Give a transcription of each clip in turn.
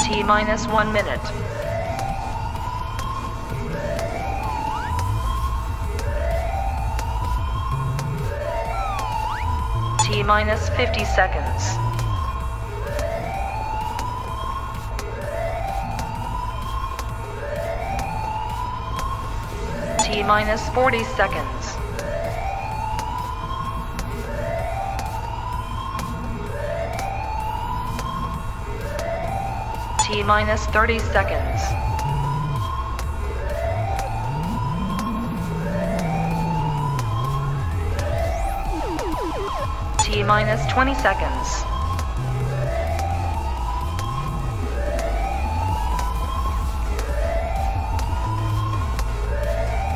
T-minus 1 minute. T-minus 50 seconds. T-minus 40 seconds. T-minus 30 seconds. T-minus 20 seconds.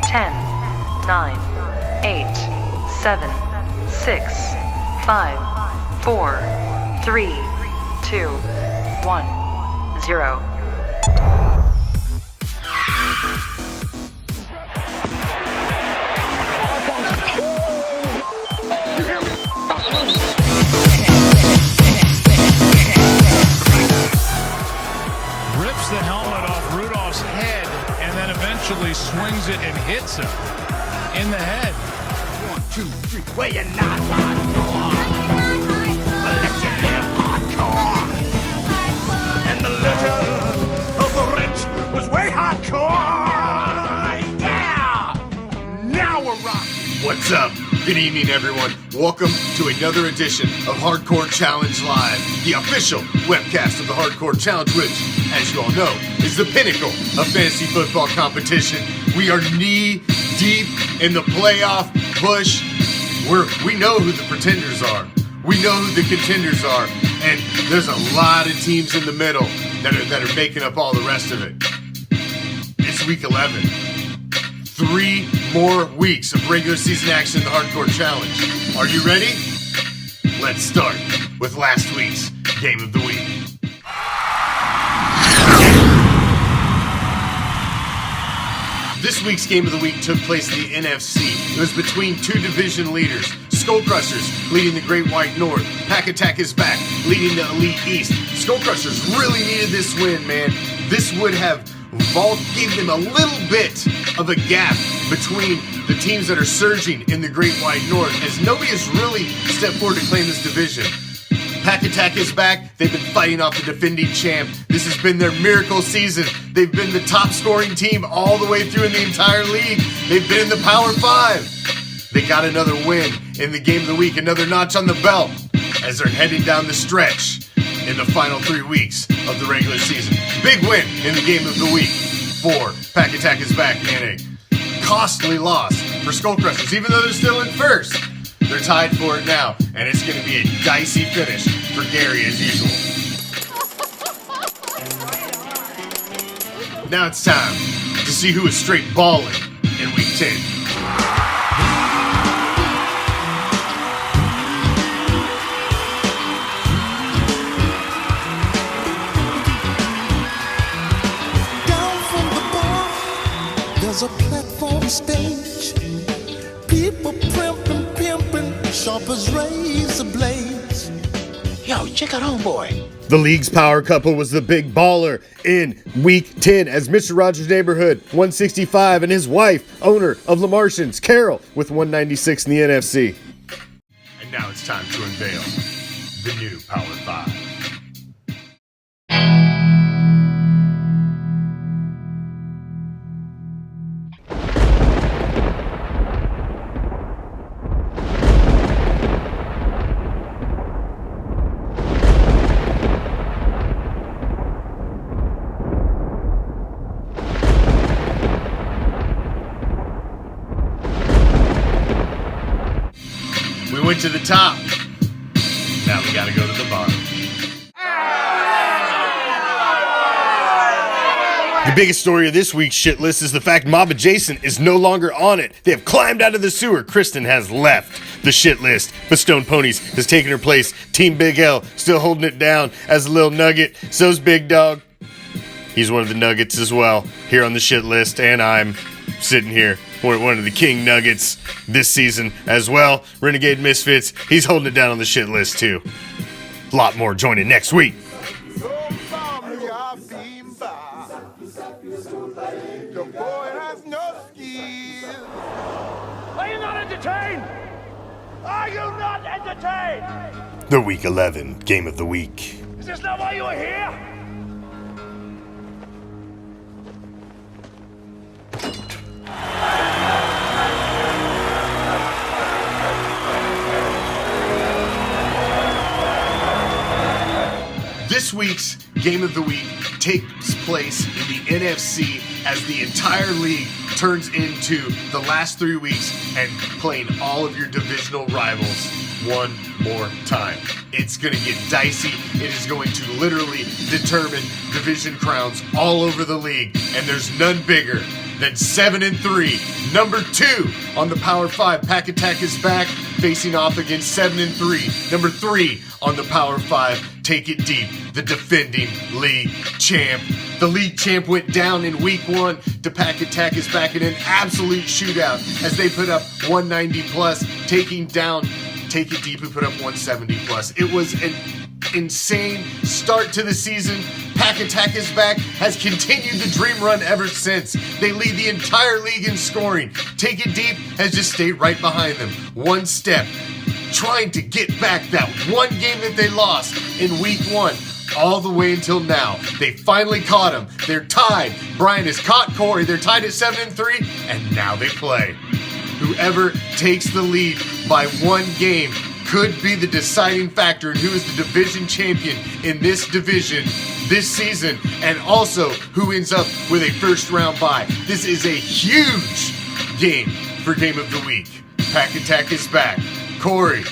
Ten, 9, 8, 7, 6, 5, 4, 3, 2, 1, 0. Rips the helmet off Rudolph's head and then eventually swings it and hits him in the head. 1, 2, 3, where you not hardcore? I'll let you live hardcore. And the letter of the rich was way hardcore. Yeah! Now we're rocking. What's up? Good evening, everyone. Welcome to another edition of Hardcore Challenge Live, the official webcast of the Hardcore Challenge, which, as you all know, is the pinnacle of fantasy football competition. We are knee-deep in the playoff push. We know who the pretenders are. We know who the contenders are. And there's a lot of teams in the middle that are making up all the rest of it. It's week 11. 3 more weeks of regular season action in the Hardcore Challenge. Are you ready? Let's start with last week's Game of the Week. This week's Game of the Week took place in the NFC. It was between two division leaders. Skull Crushers leading the Great White North. Pack Attack is back, leading the Elite East. Skull Crushers really needed this win, man. This would have gave them a little bit of a gap between the teams that are surging in the Great White North, as nobody has really stepped forward to claim this division. Pack Attack is back. They've been fighting off the defending champ. This has been their miracle season. They've been the top scoring team all the way through in the entire league. They've been in the Power 5. They got another win in the Game of the Week, another notch on the belt as they're heading down the stretch in the final 3 weeks of the regular season. Big win in the Game of the Week for Pack Attack is back, and a costly loss for Skull Crushers. Even though they're still in first, they're tied for it now, and it's going to be a dicey finish for Gary as usual. Now it's time to see who is straight balling in week 10. There's a platform stage, people pimping, sharp as razor blades. Yo, check out Homeboy. The league's power couple was the big baller in week 10 as Mr. Rogers' Neighborhood 165 and his wife, owner of the Martians, Carol, with 196 in the NFC. And now it's time to unveil the new Power 5. We went to the top. Now we gotta go to the bottom. The biggest story of this week's shit list is the fact Mob Adjacent is no longer on it. They have climbed out of the sewer. Kristen has left the shit list, but Stone Ponies has taken her place. Team Big L still holding it down as a little nugget. So's Big Dog. He's one of the nuggets as well here on the shit list, and I'm sitting here. One of the King Nuggets this season as well. Renegade Misfits, he's holding it down on the shit list too. A lot more joining next week. So sorry I entertained? Are you not entertained? The Week 11 Game of the Week. Is this not why you are here? This week's Game of the Week takes place in the NFC as the entire league turns into the last 3 weeks and playing all of your divisional rivals one more time. It's going to get dicey. It is going to literally determine division crowns all over the league, and there's none bigger than 7-3. Number 2 on the Power 5, Pack Attack is back, facing off against 7-3. Number 3 on the Power 5, Take It Deep, the defending league champ. The league champ went down in week 1 to Pack Attack is back in an absolute shootout as they put up 190 plus, taking down Take It Deep, who put up 170 plus. It was an insane start to the season. Pack Attack is back, has continued the dream run ever since. They lead the entire league in scoring. Take It Deep has just stayed right behind them, one step, trying to get back that one game that they lost in week 1 all the way until now. They finally caught him. They're tied. Brian has caught Corey. They're tied at 7-3, and now they play. Whoever takes the lead by one game could be the deciding factor in who is the division champion in this division this season, and also who ends up with a first round bye. This is a huge game for Game of the Week. Pack Attack is back. Corey,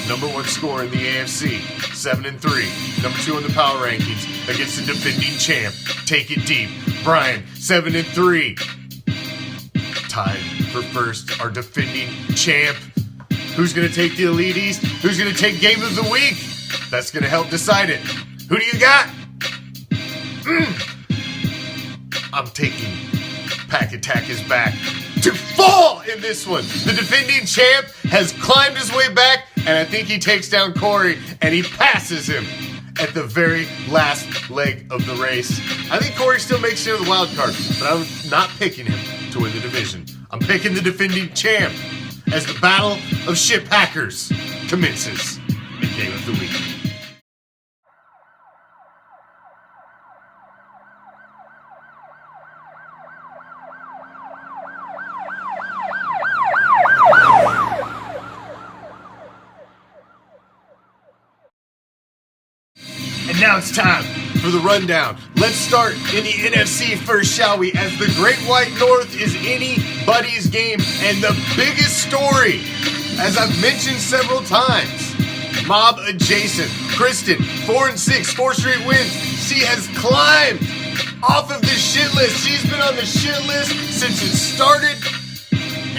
number 1 scorer in the AFC, 7-3. Number 2 on the power rankings against the defending champ. Take It Deep. Brian, 7-3. Tied for first, our defending champ. Who's going to take the Elite East? Who's going to take Game of the Week? That's going to help decide it. Who do you got? I'm taking Pack Attack is back to fall in this one. The defending champ has climbed his way back, and I think he takes down Corey, and he passes him at the very last leg of the race. I think Corey still makes it to the wild card, but I'm not picking him to win the division. I'm picking the defending champ as the battle of ship hackers commences in Game of the Week. And now it's time for the rundown. Let's start in the NFC first, shall we? As the Great White North is anybody's game, and the biggest story, as I've mentioned several times, mob adjacent. Kristen, 4-6, 4 straight wins. She has climbed off of this shit list. She's been on the shit list since it started,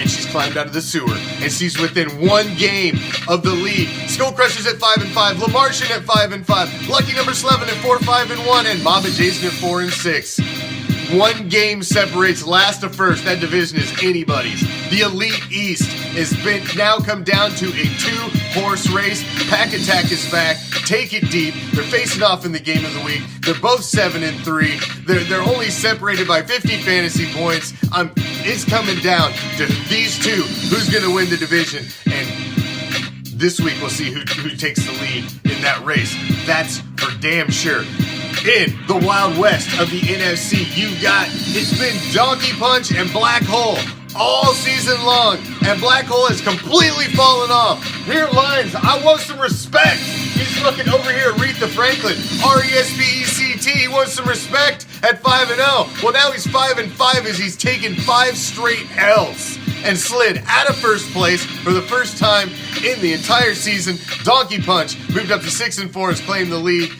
and she's climbed out of the sewer, and she's within 1 game of the lead. Skull Crushers at 5-5, Lamartian at 5-5, Lucky Number 11 at 4-5-1, and Mob Adjacent at 4-6. 1 game separates last to first. That division is anybody's. The Elite East has been now come down to a 2-horse race. Pack Attack is back. Take It Deep. They're facing off in the Game of the Week. They're both 7-3. They're only separated by 50 fantasy points. It's coming down to these two. Who's going to win the division? And this week we'll see who takes the lead in that race. That's for damn sure. In the Wild West of the NFC, it's been Donkey Punch and Black Hole all season long, and Black Hole has completely fallen off. Here, Lions, I want some respect. He's looking over here, Aretha Franklin, RESPECT. He wants some respect at 5-0. Well, now he's 5-5 as he's taken 5 straight L's and slid out of first place for the first time in the entire season. Donkey Punch moved up to 6-4, has claimed the lead.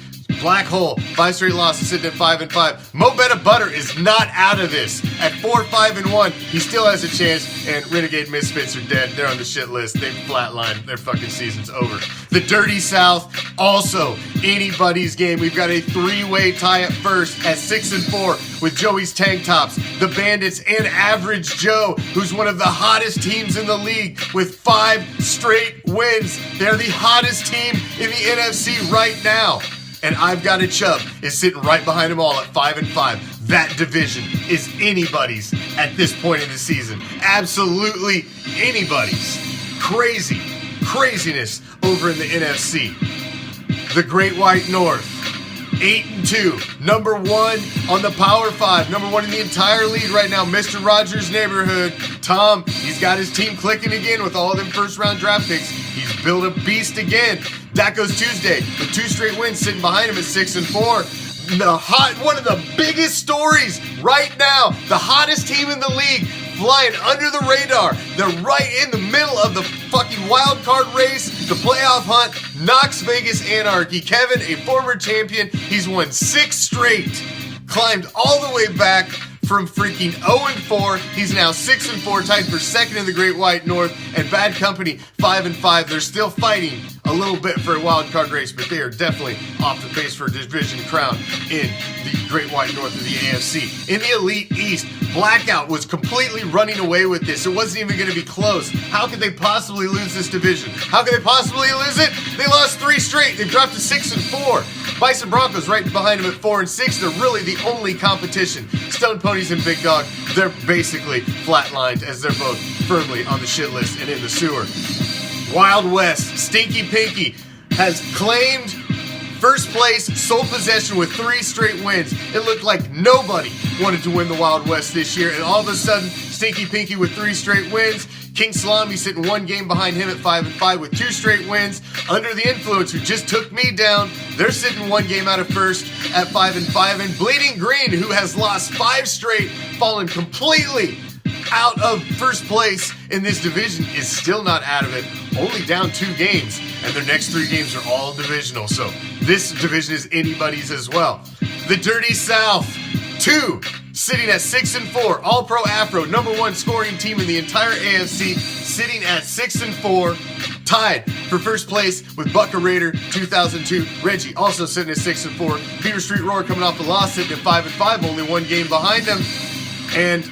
Black Hole, 5 straight losses, sitting at 5-5. Mo Betta Butter is not out of this. At 4-5-1, he still has a chance, and Renegade Misfits are dead. They're on the shit list. They've flatlined. Their fucking season's over. The Dirty South, also anybody's game. We've got a 3-way tie at first at 6-4 with Joey's Tank Tops, the Bandits, and Average Joe, who's one of the hottest teams in the league with 5 straight wins. They're the hottest team in the NFC right now. And I've Got a Chubb is sitting right behind them all at 5-5. that division is anybody's at this point in the season. Absolutely anybody's. Craziness over in the NFC. The Great White North, 8-2, number one on the Power 5, number one in the entire league right now, Mr. Rogers' neighborhood. Tom, he's got his team clicking again with all of them first-round draft picks. He's built a beast again. That goes Tuesday with 2 straight wins sitting behind him at 6-4. One of the biggest stories right now, the hottest team in the league, flying under the radar. They're right in the middle of the fucking wild card race, the playoff hunt, Knox Vegas Anarchy. Kevin, a former champion, he's won 6 straight, climbed all the way back from freaking 0-4. He's now 6-4, tied for second in the Great White North, and Bad Company 5-5. They're still fighting a little bit for a wild card race, but they are definitely off the pace for a division crown in the Great White North of the AFC. In the Elite East, Blackout was completely running away with this. It wasn't even going to be close. How could they possibly lose this division? How could they possibly lose it? They lost 3 straight. They've dropped to 6-4. Bison Broncos right behind them at 4-6. They're really the only competition. Stone Ponies and Big Dog, they're basically flatlined as they're both firmly on the shit list and in the sewer. Wild West, Stinky Pinky has claimed first place, sole possession with 3 straight wins. It looked like nobody wanted to win the Wild West this year, and all of a sudden, Stinky Pinky with 3 straight wins. King Salami sitting 1 game behind him at 5-5 with 2 straight wins. Under the Influence, who just took me down, they're sitting 1 game out of first at 5-5. And Bleeding Green, who has lost 5 straight, fallen completely out of first place in this division, is still not out of it. Only down 2 games, and their next 3 games are all divisional. So this division is anybody's as well. The Dirty South, 2, sitting at 6-4. All-Pro Afro, number 1 scoring team in the entire AFC, sitting at 6-4. Tied for first place with Bucka Raider 2002. Reggie also sitting at 6-4. Peter Street Roar coming off the loss, sitting at 5-5, only 1 game behind them. And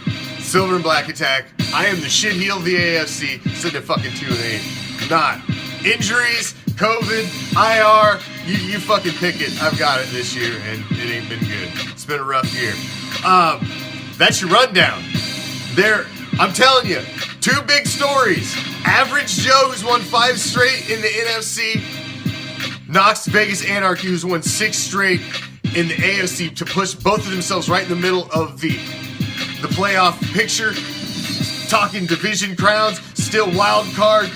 Silver and Black Attack, I am the shit heel of the AFC, sitting at fucking 2-8. Not injuries, COVID, IR, you fucking pick it. I've got it this year, and it ain't been good. It's been a rough year. That's your rundown. I'm telling you, 2 big stories. Average Joe, who's won 5 straight in the NFC. Knox Vegas Anarchy, who's won 6 straight in the AFC, to push both of themselves right in the middle of the playoff picture. Talking division crowns, still wild card.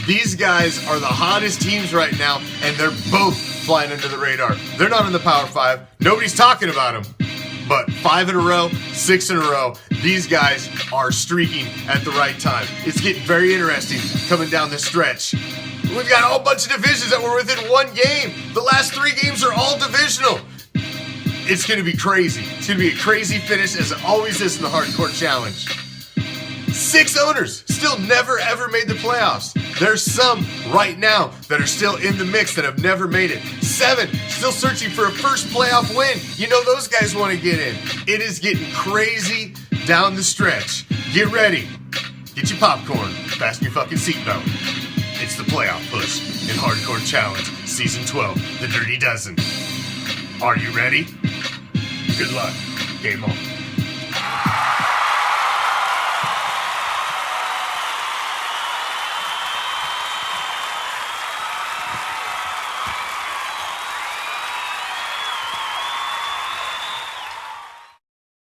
These guys are the hottest teams right now, and they're both flying under the radar. They're not in the Power 5. Nobody's talking about them. But 5 in a row, 6 in a row, these guys are streaking at the right time. It's getting very interesting coming down the stretch. We've got a whole bunch of divisions that were within 1 game. The last 3 games are all divisional. It's going to be crazy. It's going to be a crazy finish, as it always is in the Hardcore Challenge. 6 owners still never ever made the playoffs. There's some right now that are still in the mix that have never made it. 7 still searching for a first playoff win. You know those guys want to get in. It is getting crazy down the stretch. Get ready. Get your popcorn. Fasten your fucking seatbelt. It's the playoff push in Hardcore Challenge Season 12, The Dirty Dozen. Are you ready? Good luck. Game on.